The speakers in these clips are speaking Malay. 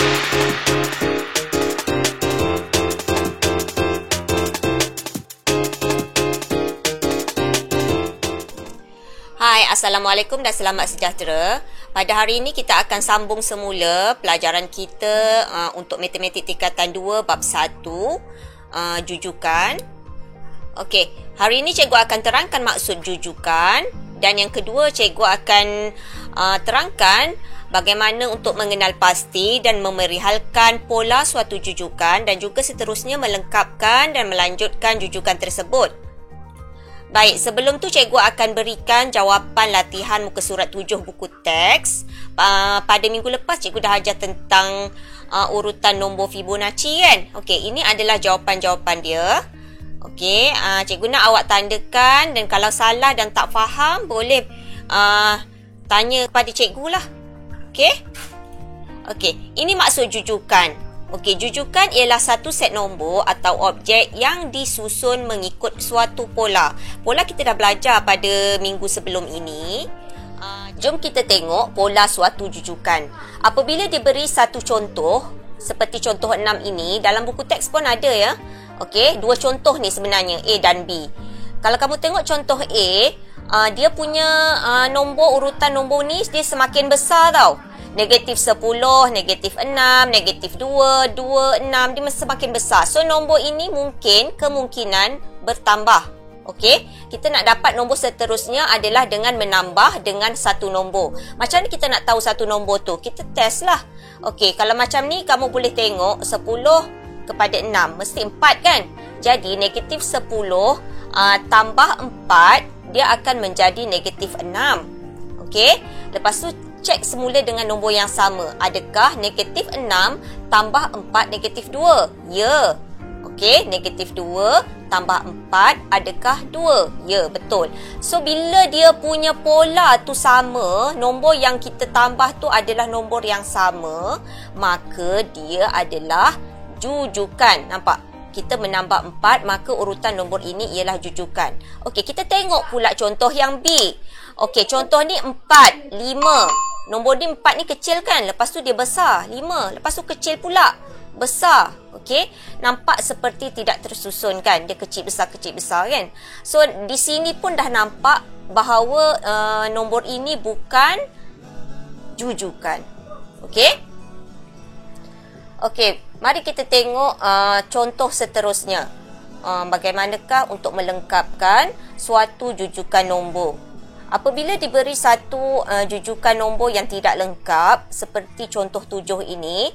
Hai, Assalamualaikum dan selamat sejahtera. Pada hari ini kita akan sambung semula pelajaran kita untuk matematik tingkatan 2 bab 1, jujukan. Okey, hari ini cikgu akan terangkan maksud jujukan, dan yang kedua cikgu akan terangkan bagaimana untuk mengenal pasti dan memerihalkan pola suatu jujukan, dan juga seterusnya melengkapkan dan melanjutkan jujukan tersebut. Baik, sebelum tu cikgu akan berikan jawapan latihan muka surat 7 buku teks. Pada minggu lepas cikgu dah ajar tentang urutan nombor Fibonacci kan. Okey, ini adalah jawapan-jawapan dia. Okey, cikgu nak awak tandakan, dan kalau salah dan tak faham boleh tanya kepada cikgu lah. Okey? Okey, ini maksud jujukan. Okey, jujukan ialah satu set nombor atau objek yang disusun mengikut suatu pola. Pola kita dah belajar pada minggu sebelum ini. Jom kita tengok pola suatu jujukan. Apabila diberi satu contoh, seperti contoh 6 ini, dalam buku teks pun ada ya. Okey, dua contoh ni sebenarnya, A dan B. Kalau kamu tengok contoh A, dia punya urutan nombor ni dia semakin besar tau. Negatif 10, negatif 6, negatif 2, 2, 6, dia semakin besar. So, nombor ini kemungkinan bertambah. Okey, kita nak dapat nombor seterusnya adalah dengan menambah dengan satu nombor. Macam ni kita nak tahu satu nombor tu? Kita test lah. Okey, kalau macam ni kamu boleh tengok 10 kepada 6. Mesti 4 kan? Jadi, negatif 10 tambah 4, dia akan menjadi negatif 6. Okey, lepas tu cek semula dengan nombor yang sama. Adakah negatif 6 tambah 4 negatif 2? Ya. Okey, negatif 2 tambah 4 adakah 2? Ya, betul. So, bila dia punya pola tu sama, nombor yang kita tambah tu adalah nombor yang sama, maka dia adalah jujukan. Nampak? Kita menambah 4, maka urutan nombor ini ialah jujukan. Okey, kita tengok pula contoh yang B. Okey, contoh ni 4, 5. Nombor ni 4 ni kecil kan? Lepas tu dia besar, 5. Lepas tu kecil pula, besar. Okey, nampak seperti tidak tersusun kan? Dia kecil besar kan? So, di sini pun dah nampak bahawa nombor ini bukan jujukan. Okey? Okey, mari kita tengok contoh seterusnya. Bagaimanakah untuk melengkapkan suatu jujukan nombor? Apabila diberi satu jujukan nombor yang tidak lengkap, seperti contoh 7 ini,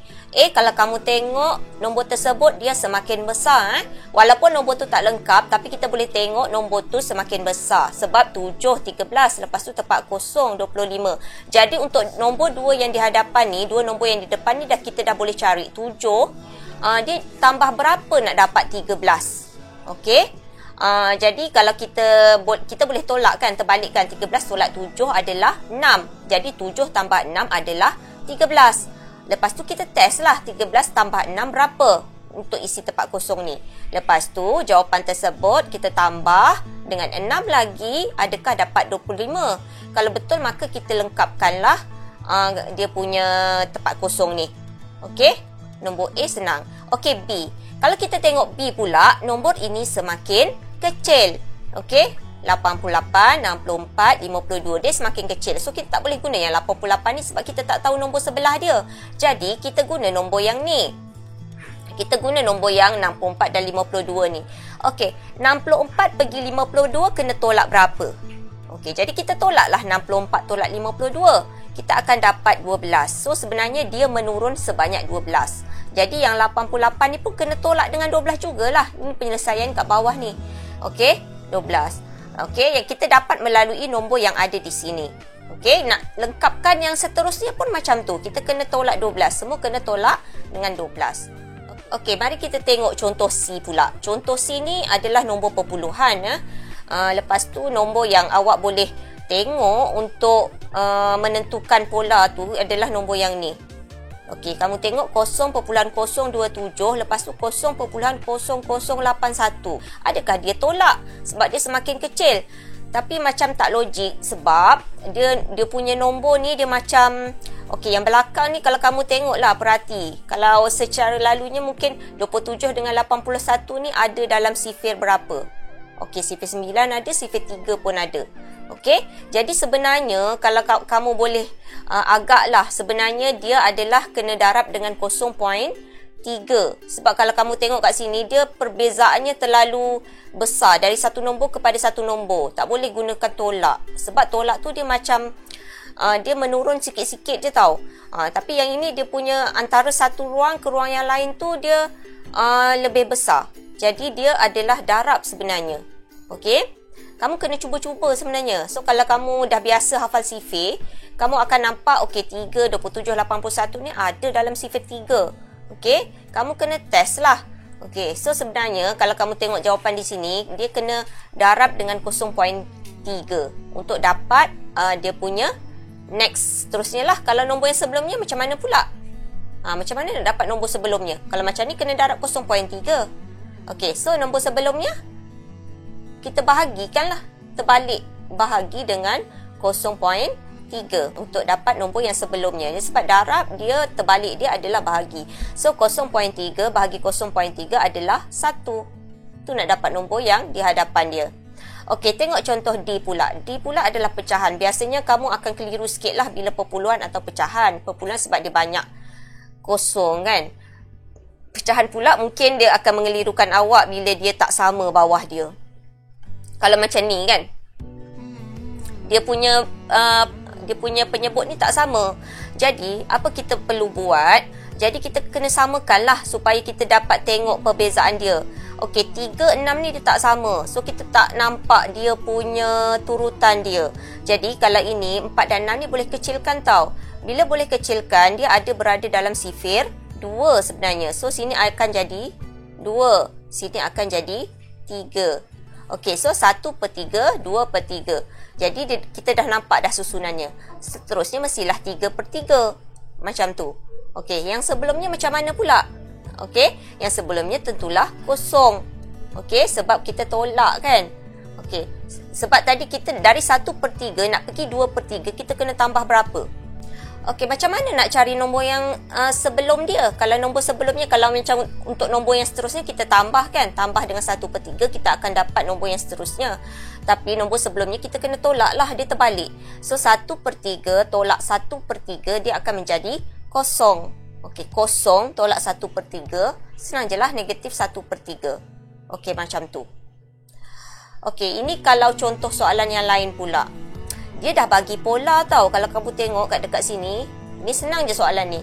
kalau kamu tengok nombor tersebut dia semakin besar. Walaupun nombor tu tak lengkap, tapi kita boleh tengok nombor tu semakin besar. Sebab 7, 13, lepas tu tepat kosong, 25. Jadi untuk nombor 2 yang di hadapan ni, dua nombor yang di depan ni kita dah boleh cari. 7, dia tambah berapa nak dapat 13? Okey? Jadi kalau kita boleh tolak kan, terbalikkan 13 tolak 7 adalah 6. Jadi 7 tambah 6 adalah 13. Lepas tu kita test lah 13 tambah 6 berapa untuk isi tempat kosong ni. Lepas tu jawapan tersebut kita tambah dengan 6 lagi, adakah dapat 25? Kalau betul maka kita lengkapkanlah dia punya tempat kosong ni. Okey? Nombor A senang. Okey, B. Kalau kita tengok B pula, nombor ini semakin kecil. Okey, 88, 64, 52, dia semakin kecil. So kita tak boleh guna yang 88 ni sebab kita tak tahu nombor sebelah dia. Jadi kita guna nombor yang ni. Kita guna nombor yang 64 dan 52 ni. Okey, 64 pergi 52 kena tolak berapa? Okey, jadi kita tolaklah 64 tolak 52. Kita akan dapat 12. So sebenarnya dia menurun sebanyak 12. Jadi yang 88 ni pun kena tolak dengan 12 jugalah. Ini penyelesaian kat bawah ni. Okey, 12. Okey, yang kita dapat melalui nombor yang ada di sini. Okey, nak lengkapkan yang seterusnya pun macam tu. Kita kena tolak 12. Semua kena tolak dengan 12. Okey, mari kita tengok contoh C pula. Contoh C ni adalah nombor perpuluhan. Lepas tu nombor yang awak boleh tengok untuk menentukan pola tu adalah nombor yang ni. Okey, kamu tengok 0.027, lepas tu 0.0081. Adakah dia tolak? Sebab dia semakin kecil. Tapi macam tak logik sebab dia punya nombor ni dia macam Okey, yang belakang ni kalau kamu tengoklah, perhati. Kalau secara lalunya mungkin 27 dengan 81 ni ada dalam sifir berapa? Okey, sifir 9 ada, sifir 3 pun ada. Okey, jadi sebenarnya kalau kamu boleh agaklah, sebenarnya dia adalah kena darab dengan 0.3. Sebab kalau kamu tengok kat sini, dia perbezaannya terlalu besar dari satu nombor kepada satu nombor. Tak boleh gunakan tolak. Sebab tolak tu dia macam dia menurun sikit-sikit je tau. Tapi yang ini dia punya antara satu ruang ke ruang yang lain tu dia lebih besar. Jadi dia adalah darab sebenarnya. Okey? Kamu kena cuba-cuba sebenarnya. So kalau kamu dah biasa hafal sifir, kamu akan nampak okey 3, 27, 81 ni ada dalam sifir 3. Okey? Kamu kena test lah. Okey, so sebenarnya kalau kamu tengok jawapan di sini, dia kena darab dengan 0.3 untuk dapat dia punya next seterusnya lah. Kalau nombor yang sebelumnya macam mana pula? Macam mana nak dapat nombor sebelumnya? Kalau macam ni kena darab 0.3. Okey, so nombor sebelumnya kita bahagikan lah. Terbalik. Bahagi dengan 0.3 untuk dapat nombor yang sebelumnya. Sebab darab dia terbalik dia adalah bahagi. So 0.3 bahagi 0.3 adalah 1. Tu nak dapat nombor yang di hadapan dia. Okey, tengok contoh D pula. D pula adalah pecahan. Biasanya kamu akan keliru sikit lah bila perpuluhan atau pecahan. Perpuluhan sebab dia banyak kosong kan. Pecahan pula mungkin dia akan mengelirukan awak bila dia tak sama bawah dia. Kalau macam ni kan, dia punya penyebut ni tak sama. Jadi, apa kita perlu buat? Jadi, kita kena samakan lah supaya kita dapat tengok perbezaan dia. Okey, 3, 6 ni dia tak sama. So, kita tak nampak dia punya turutan dia. Jadi, kalau ini, 4 dan 6 ni boleh kecilkan tau. Bila boleh kecilkan, dia ada berada dalam sifir 2 sebenarnya. So, sini akan jadi 2. Sini akan jadi 3. Okey, so 1/3, 2/3. Jadi, kita dah nampak dah susunannya. Seterusnya, mestilah 3/3. Macam tu. Okey, yang sebelumnya macam mana pula? Okey, yang sebelumnya tentulah kosong. Okey, sebab kita tolak kan. Okey, sebab tadi kita dari 1/3 nak pergi 2/3, kita kena tambah berapa? Okey, macam mana nak cari nombor yang sebelum dia? Kalau nombor sebelumnya, kalau macam untuk nombor yang seterusnya, kita tambah kan. Tambah dengan 1/3, kita akan dapat nombor yang seterusnya. Tapi nombor sebelumnya, kita kena tolak lah, dia terbalik. So, 1/3 tolak 1/3, dia akan menjadi kosong. Okey, kosong tolak 1/3. Senang je lah, negatif 1/3. Okey, macam tu. Okey, ini kalau contoh soalan yang lain pula. Dia dah bagi pola tau. Kalau kamu tengok kat dekat sini, ni senang je soalan ni.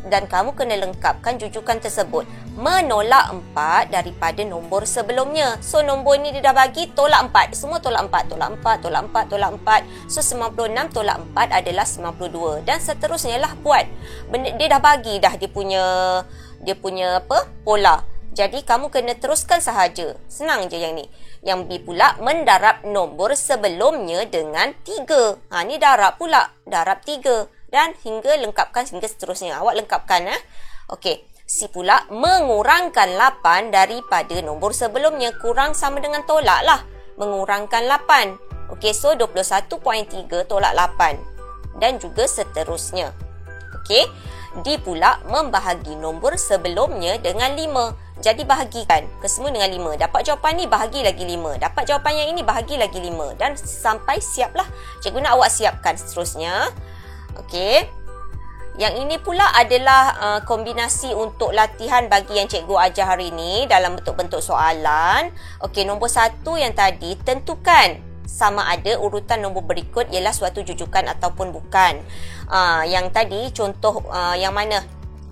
Dan kamu kena lengkapkan jujukan tersebut. Menolak 4 daripada nombor sebelumnya. So, nombor ni dia dah bagi tolak 4. Semua tolak 4, tolak 4, tolak 4, tolak 4. So, 96 tolak 4 adalah 92. Dan seterusnya lah buat. Dia dah bagi dah dia punya pola. Jadi, kamu kena teruskan sahaja. Senang je yang ni. Yang B pula, mendarab nombor sebelumnya dengan 3. Ni darab pula. Darab 3. Dan hingga lengkapkan hingga seterusnya. Awak lengkapkan. Okey. C pula, mengurangkan 8 daripada nombor sebelumnya. Kurang sama dengan tolak lah. Mengurangkan 8. Okey, so 21.3 tolak 8. Dan juga seterusnya. Okey. D pula, membahagi nombor sebelumnya dengan 5. Jadi bahagikan kesemua dengan 5. Dapat jawapan ni, bahagi lagi 5. Dapat jawapan yang ini, bahagi lagi 5. Dan sampai siaplah. Cikgu nak awak siapkan seterusnya. Okey. Yang ini pula adalah kombinasi untuk latihan bagi yang cikgu ajar hari ini dalam bentuk-bentuk soalan. Okey, nombor 1 yang tadi, tentukan sama ada urutan nombor berikut ialah suatu jujukan ataupun bukan. Yang tadi contoh yang mana?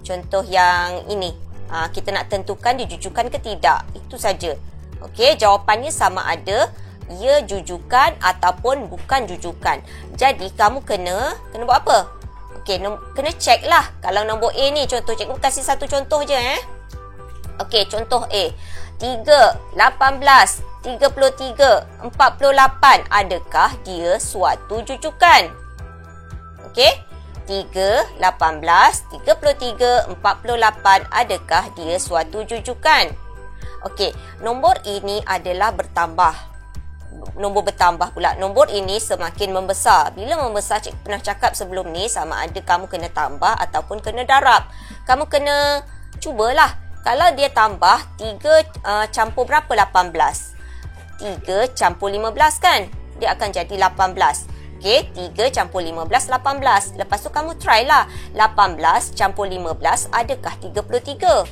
Contoh yang ini. Kita nak tentukan dijujukan ke tidak. Itu saja. Okey, jawapannya sama ada ia jujukan ataupun bukan jujukan. Jadi, kamu kena buat apa? Okey, kena check lah. Kalau nombor A ni, contoh cikgu kasih satu contoh je. Okey, contoh A. 3, 18, 33, 48. Adakah dia suatu jujukan? Okey. 3, 18, 33, 48. Adakah dia suatu jujukan? Okey, nombor ini adalah bertambah. nombor bertambah pula. Nombor ini semakin membesar. Bila membesar, cikgu pernah cakap sebelum ni, sama ada kamu kena tambah ataupun kena darab. Kamu kena cubalah. Kalau dia tambah 3 campur berapa? 18. 3 campur 15 kan? Dia akan jadi 18. Okey, 3 campur 15, 18. Lepas tu kamu try lah. 18 campur 15 adakah 33?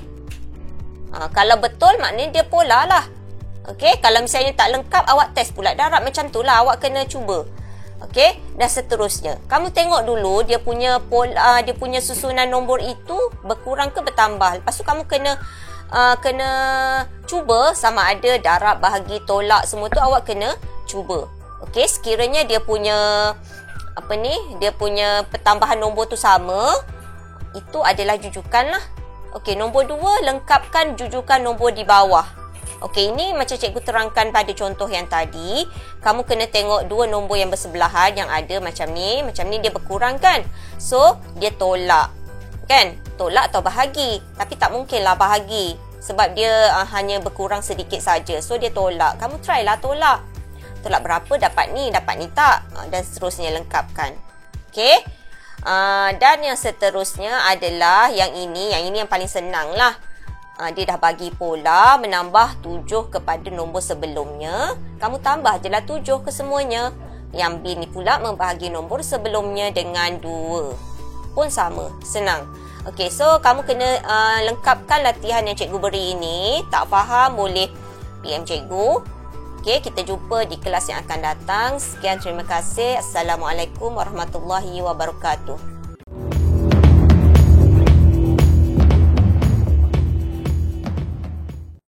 Kalau betul, maknanya dia polar lah. Okey, kalau misalnya tak lengkap, awak test pula darab macam tu lah. Awak kena cuba. Okey, dan seterusnya. Kamu tengok dulu dia punya pola, dia punya susunan nombor itu berkurang ke bertambah. Lepas tu kamu kena cuba sama ada darab, bahagi, tolak, semua tu awak kena cuba. Okey, sekiranya dia punya dia punya pertambahan nombor tu sama, itu adalah jujukan lah. Okey, nombor 2, lengkapkan jujukan nombor di bawah. Okey, ini macam cikgu terangkan pada contoh yang tadi. Kamu kena tengok 2 nombor yang bersebelahan yang ada macam ni dia berkurang kan? So, dia tolak. Kan? Tolak atau bahagi. Tapi tak mungkinlah bahagi. Sebab dia hanya berkurang sedikit saja. So, dia tolak. Kamu try lah tolak. Tolak berapa dapat ni tak. Dan seterusnya lengkapkan. Okey? Dan yang seterusnya adalah yang ini yang paling senang lah. Dia dah bagi pola, menambah 7 kepada nombor sebelumnya. Kamu tambah je lah 7 ke semuanya. Yang B ni pula membahagi nombor sebelumnya dengan 2. Pun sama, senang. Okey, so kamu kena lengkapkan latihan yang cikgu beri ini. Tak faham boleh PM cikgu. Okey, kita jumpa di kelas yang akan datang. Sekian, terima kasih. Assalamualaikum warahmatullahi wabarakatuh.